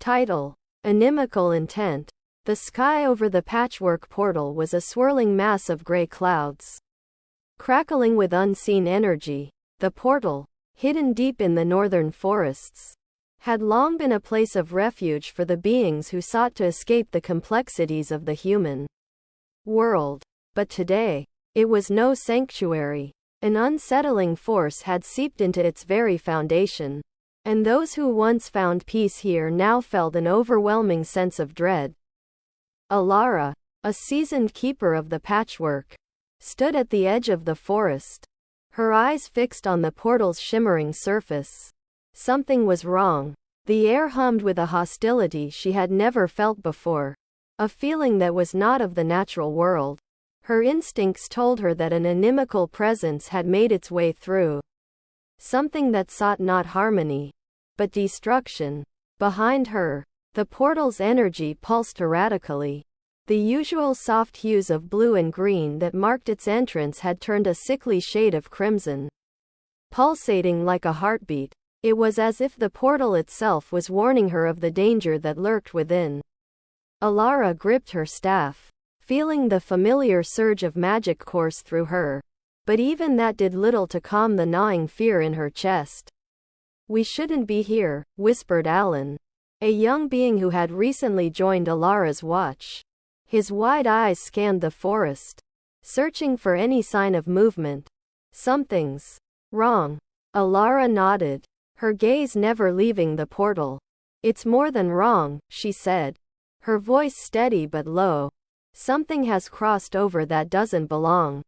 Title: Inimical Intent. The sky over the Patchwork Portal was a swirling mass of gray clouds, crackling with unseen energy. The portal, hidden deep in the northern forests, had long been a place of refuge for the beings who sought to escape the complexities of the human world. But today, it was no sanctuary. An unsettling force had seeped into its very foundation, and those who once found peace here now felt an overwhelming sense of dread. Elara, a seasoned keeper of the patchwork, stood at the edge of the forest, her eyes fixed on the portal's shimmering surface. Something was wrong. The air hummed with a hostility she had never felt before, a feeling that was not of the natural world. Her instincts told her that an inimical presence had made its way through. Something that sought not harmony, but destruction. Behind her, the portal's energy pulsed erratically. The usual soft hues of blue and green that marked its entrance had turned a sickly shade of crimson. Pulsating like a heartbeat, it was as if the portal itself was warning her of the danger that lurked within. Elara gripped her staff, feeling the familiar surge of magic course through her. But even that did little to calm the gnawing fear in her chest. "We shouldn't be here," whispered Alan, a young being who had recently joined Elara's watch. His wide eyes scanned the forest, searching for any sign of movement. "Something's wrong." Elara nodded, her gaze never leaving the portal. "It's more than wrong," she said, her voice steady but low. "Something has crossed over that doesn't belong."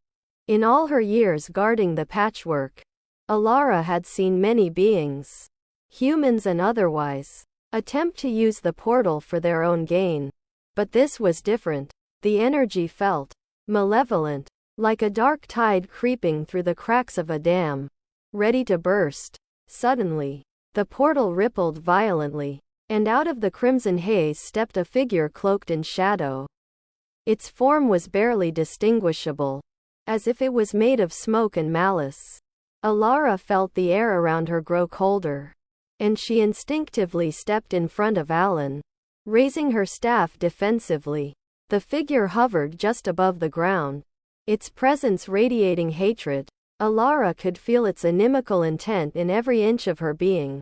In all her years guarding the patchwork, Elara had seen many beings, humans and otherwise, attempt to use the portal for their own gain. But this was different. The energy felt malevolent, like a dark tide creeping through the cracks of a dam, ready to burst. Suddenly, the portal rippled violently, and out of the crimson haze stepped a figure cloaked in shadow. Its form was barely distinguishable, as if it was made of smoke and malice. Elara felt the air around her grow colder, and she instinctively stepped in front of Alan, raising her staff defensively. The figure hovered just above the ground, its presence radiating hatred. Elara could feel its inimical intent in every inch of her being.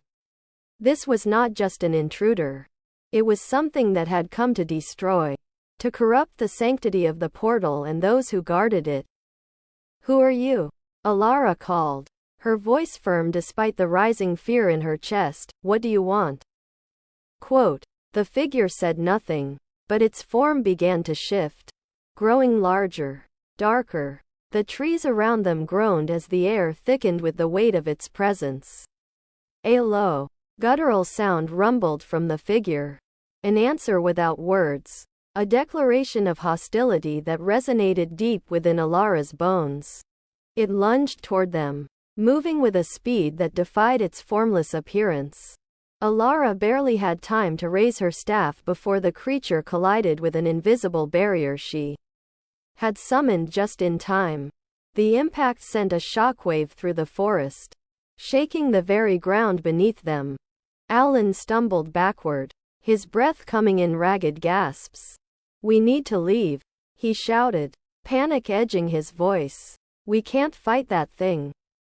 This was not just an intruder. It was something that had come to destroy, to corrupt the sanctity of the portal and those who guarded it. "Who are you?" Elara called, her voice firm despite the rising fear in her chest. "What do you want?" Quote, the figure said nothing, but its form began to shift, growing larger, darker. The trees around them groaned as the air thickened with the weight of its presence. A low, guttural sound rumbled from the figure, an answer without words, a declaration of hostility that resonated deep within Elara's bones. It lunged toward them, moving with a speed that defied its formless appearance. Elara barely had time to raise her staff before the creature collided with an invisible barrier she had summoned just in time. The impact sent a shockwave through the forest, shaking the very ground beneath them. Alan stumbled backward, his breath coming in ragged gasps. "We need to leave," he shouted, panic edging his voice. "We can't fight that thing."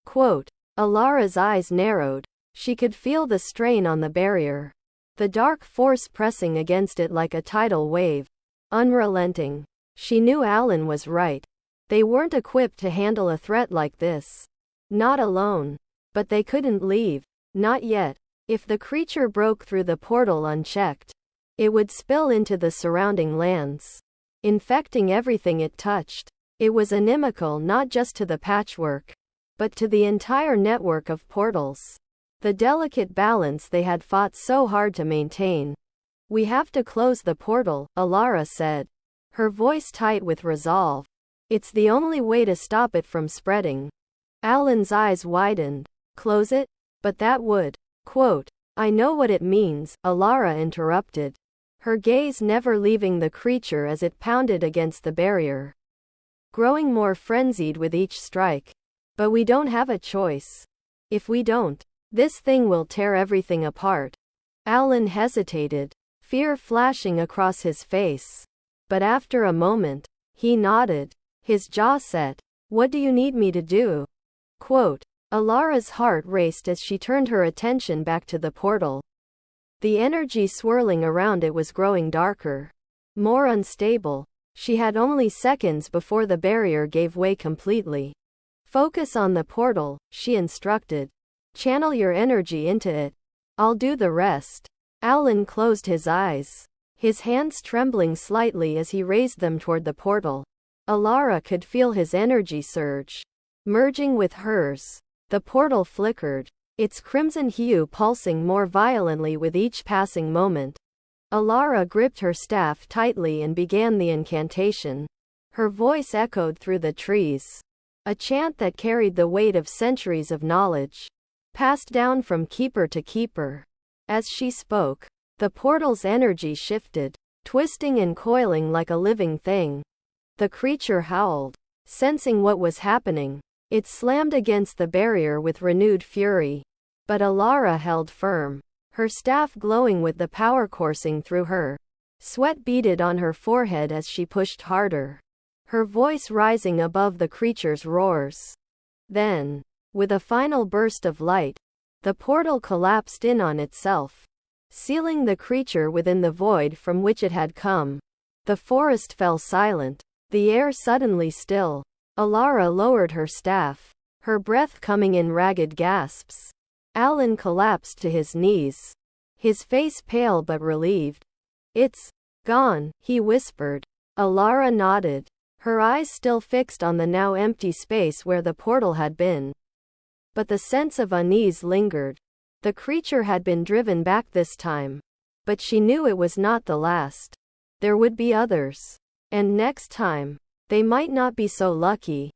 Quote, Elara's eyes narrowed. She could feel the strain on the barrier, the dark force pressing against it like a tidal wave, unrelenting. She knew Alan was right. They weren't equipped to handle a threat like this. Not alone. But they couldn't leave. Not yet. If the creature broke through the portal unchecked, it would spill into the surrounding lands, infecting everything it touched. It was inimical not just to the patchwork, but to the entire network of portals. The delicate balance they had fought so hard to maintain. "We have to close the portal," Elara said, her voice tight with resolve. "It's the only way to stop it from spreading." Alan's eyes widened. "Close it? But that would..." Quote, "I know what it means," Elara interrupted, her gaze never leaving the creature as it pounded against the barrier, growing more frenzied with each strike. "But we don't have a choice. If we don't, this thing will tear everything apart." Alan hesitated, fear flashing across his face. But after a moment, he nodded, his jaw set. What do you need me to do? Quote. Elara's heart raced as she turned her attention back to the portal. The energy swirling around it was growing darker, more unstable. She had only seconds before the barrier gave way completely. Focus on the portal, she instructed. Channel your energy into it. I'll do the rest. Alan closed his eyes, his hands trembling slightly as he raised them toward the portal. Elara could feel his energy surge, merging with hers. The portal flickered, its crimson hue pulsing more violently with each passing moment. Elara gripped her staff tightly and began the incantation. Her voice echoed through the trees, a chant that carried the weight of centuries of knowledge, passed down from keeper to keeper. As she spoke, the portal's energy shifted, twisting and coiling like a living thing. The creature howled, sensing what was happening. It slammed against the barrier with renewed fury. But Elara held firm, her staff glowing with the power coursing through her. Sweat beaded on her forehead as she pushed harder, her voice rising above the creature's roars. Then, with a final burst of light, the portal collapsed in on itself, sealing the creature within the void from which it had come. The forest fell silent, the air suddenly still. Elara lowered her staff, her breath coming in ragged gasps. Alan collapsed to his knees, his face pale but relieved. It's gone, he whispered. Elara nodded, her eyes still fixed on the now empty space where the portal had been. But the sense of unease lingered. The creature had been driven back this time. But she knew it was not the last. There would be others. And next time, they might not be so lucky.